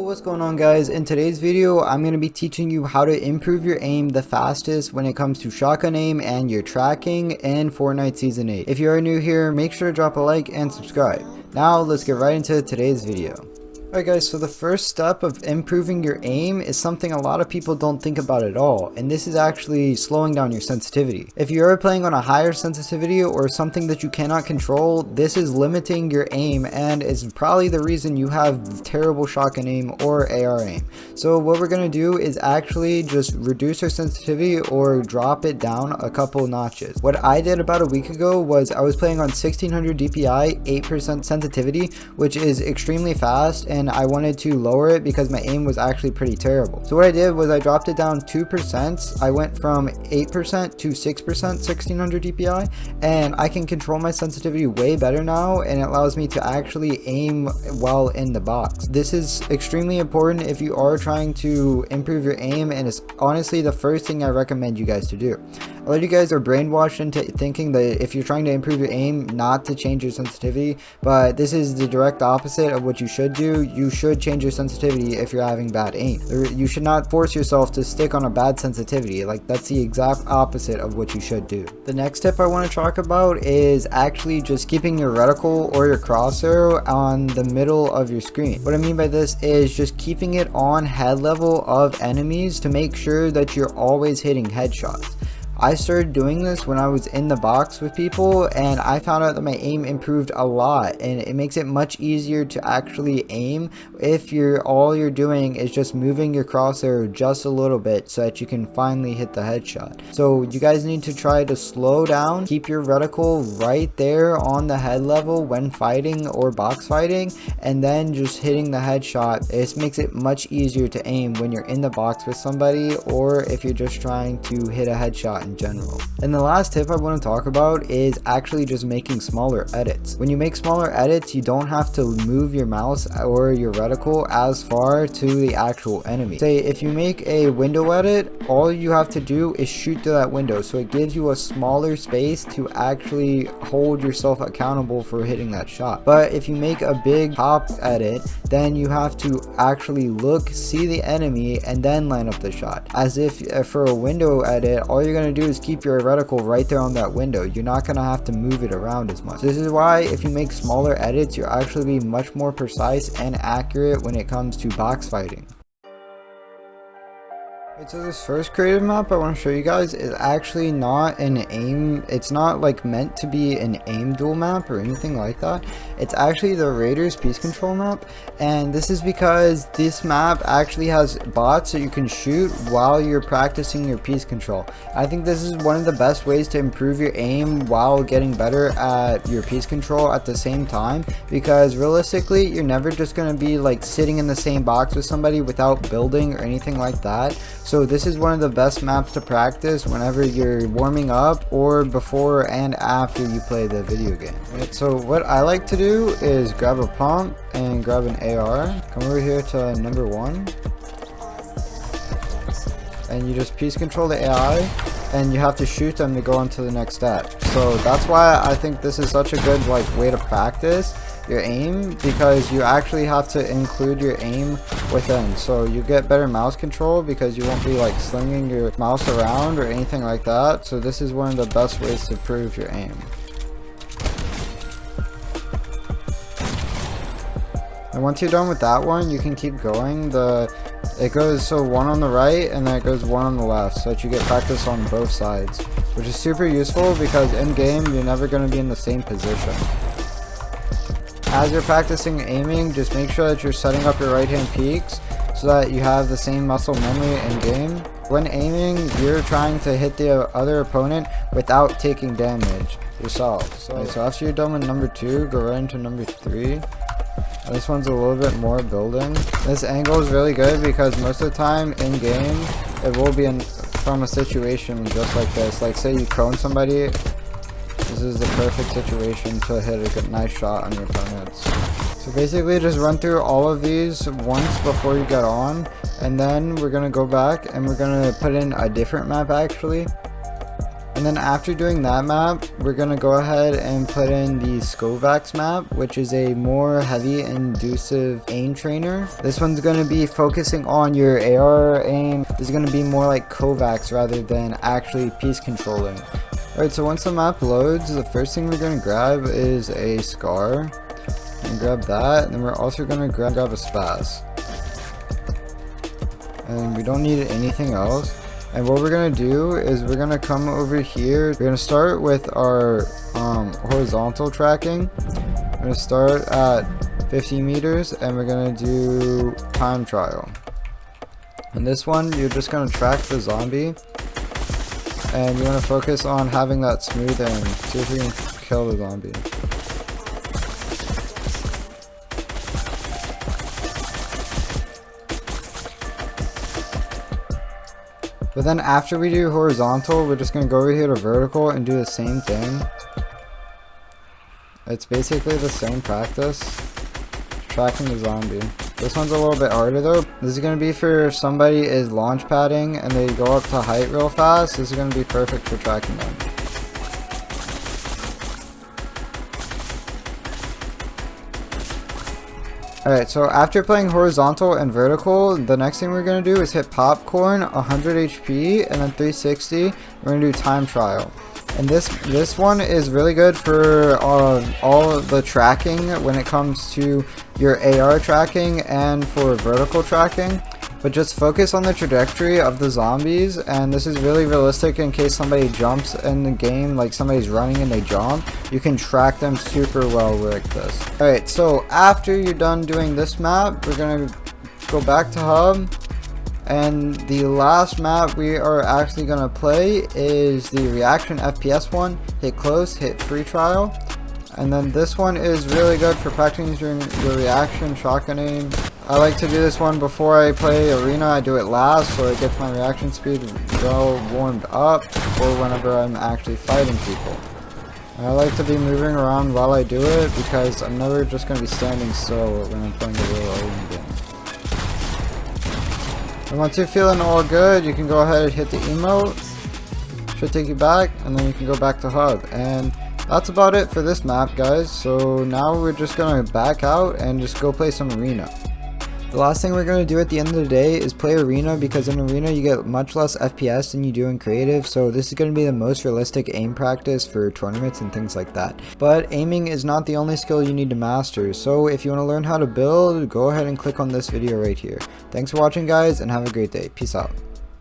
What's going on, guys? In today's video I'm going to be teaching you how to improve your aim the fastest when it comes to shotgun aim and your tracking in Fortnite Season 8. If you are new here, make sure to drop a like and subscribe. Now let's get right into today's video. Alright guys, so the first step of improving your aim is something a lot of people don't think about at all, and this is actually slowing down your sensitivity. If you are playing on a higher sensitivity or something that you cannot control, this is limiting your aim and is probably the reason you have terrible shotgun aim or AR aim. So what we're going to do is actually just reduce our sensitivity or drop it down a couple notches. What I did about a week ago was I was playing on 1600 DPI, 8% sensitivity, which is extremely fast, and I wanted to lower it because my aim was actually pretty terrible. So what I did was I dropped it down 2%. I went from 8% to 6% 1600 DPI, and I can control my sensitivity way better now, and it allows me to actually aim while in the box. This is extremely important if you are trying to improve your aim, and it's honestly the first thing I recommend you guys to do. A lot of you guys are brainwashed into thinking that if you're trying to improve your aim, not to change your sensitivity, but this is the direct opposite of what you should do. You should change your sensitivity if you're having bad aim. You should not force yourself to stick on a bad sensitivity. Like, that's the exact opposite of what you should do. The next tip I want to talk about is actually just keeping your reticle or your crosshair on the middle of your screen. What I mean by this is just keeping it on head level of enemies to make sure that you're always hitting headshots. I started doing this when I was in the box with people, and I found out that my aim improved a lot, and it makes it much easier to actually aim if all you're doing is just moving your crosshair just a little bit so that you can finally hit the headshot. So you guys need to try to slow down, keep your reticle right there on the head level when fighting or box fighting, and then just hitting the headshot. This makes it much easier to aim when you're in the box with somebody, or if you're just trying to hit a headshot in general. And the last tip I want to talk about is actually just making smaller edits. When you make smaller edits, you don't have to move your mouse or your reticle as far to the actual enemy. Say if you make a window edit, all you have to do is shoot through that window, so it gives you a smaller space to actually hold yourself accountable for hitting that shot. But if you make a big top edit, then you have to actually look, see the enemy, and then line up the shot. As if for a window edit, all you're going to do is keep your reticle right there on that window. You're not going to have to move it around as much. This is why if you make smaller edits, you'll actually be much more precise and accurate when it comes to box fighting. So this first creative map I want to show you guys is actually not an aim. It's not like meant to be an aim duel map or anything like that. It's actually the Raiders Peace Control map, and this is because this map actually has bots that you can shoot while you're practicing your peace control. I think this is one of the best ways to improve your aim while getting better at your peace control at the same time, because realistically you're never just going to be like sitting in the same box with somebody without building or anything like that. So this is one of the best maps to practice whenever you're warming up or before and after you play the video game. Right, so what I like to do is grab a pump and grab an AR. Come over here to number 1. And you just peace control the AI, and you have to shoot them to go on to the next step. So that's why I think this is such a good way to practice your aim, because you actually have to include your aim within, so you get better mouse control because you won't be like slinging your mouse around or anything like that. So this is one of the best ways to improve your aim. And once you're done with that one, you can keep going. It goes so one on the right and then it goes one on the left, so that you get practice on both sides, which is super useful because in game you're never going to be in the same position. As you're practicing aiming, just make sure that you're setting up your right hand peaks so that you have the same muscle memory in game. When aiming, you're trying to hit the other opponent without taking damage yourself. So after you're done with number 2, go right into number 3. This one's a little bit more building. This angle is really good because most of the time in game, it will be from a situation just like this. Like say you cone somebody. This is the perfect situation to hit a good, nice shot on your opponents. So basically just run through all of these once before you get on, and then we're going to go back and we're going to put in a different map actually. And then after doing that map, we're going to go ahead and put in the Skovax map, which is a more heavy inducive aim trainer. This one's going to be focusing on your AR aim. This is going to be more like Kovacs rather than actually piece controlling. Alright, so once the map loads, the first thing we're going to grab is a Scar. And grab that, and then we're also going to grab a Spaz. And we don't need anything else. And what we're going to do is we're going to come over here. We're going to start with our horizontal tracking. We're going to start at 50 meters and we're going to do time trial. And this one, you're just going to track the zombie. And you want to focus on having that smooth aim. See if you can kill the zombie. But then after we do horizontal, we're just going to go over here to vertical and do the same thing. It's basically the same practice. Tracking the zombie. This one's a little bit harder though. This is going to be for if somebody is launch padding and they go up to height real fast. This is going to be perfect for tracking them. Alright, so after playing horizontal and vertical, the next thing we're going to do is hit popcorn, 100 HP, and then 360. We're going to do time trial. And this one is really good for all of the tracking when it comes to your AR tracking and for vertical tracking. But just focus on the trajectory of the zombies, and this is really realistic in case somebody jumps in the game, like somebody's running and they jump. You can track them super well like this. Alright, so after you're done doing this map, we're going to go back to hub. And the last map we are actually going to play is the reaction FPS one. Hit close, hit free trial. And then this one is really good for practicing your reaction shotgun aim. I like to do this one before I play arena. I do it last so it gets my reaction speed well warmed up for whenever I'm actually fighting people. And I like to be moving around while I do it because I'm never just going to be standing still when I'm playing a real arena game. And once you're feeling all good, you can go ahead and hit the emote. Should take you back, and then you can go back to hub. And that's about it for this map, guys. So now we're just gonna back out and just go play some arena. The last thing we're going to do at the end of the day is play arena, because in arena you get much less FPS than you do in creative, so this is going to be the most realistic aim practice for tournaments and things like that. But aiming is not the only skill you need to master, so if you want to learn how to build, go ahead and click on this video right here. Thanks for watching, guys, and have a great day. Peace out.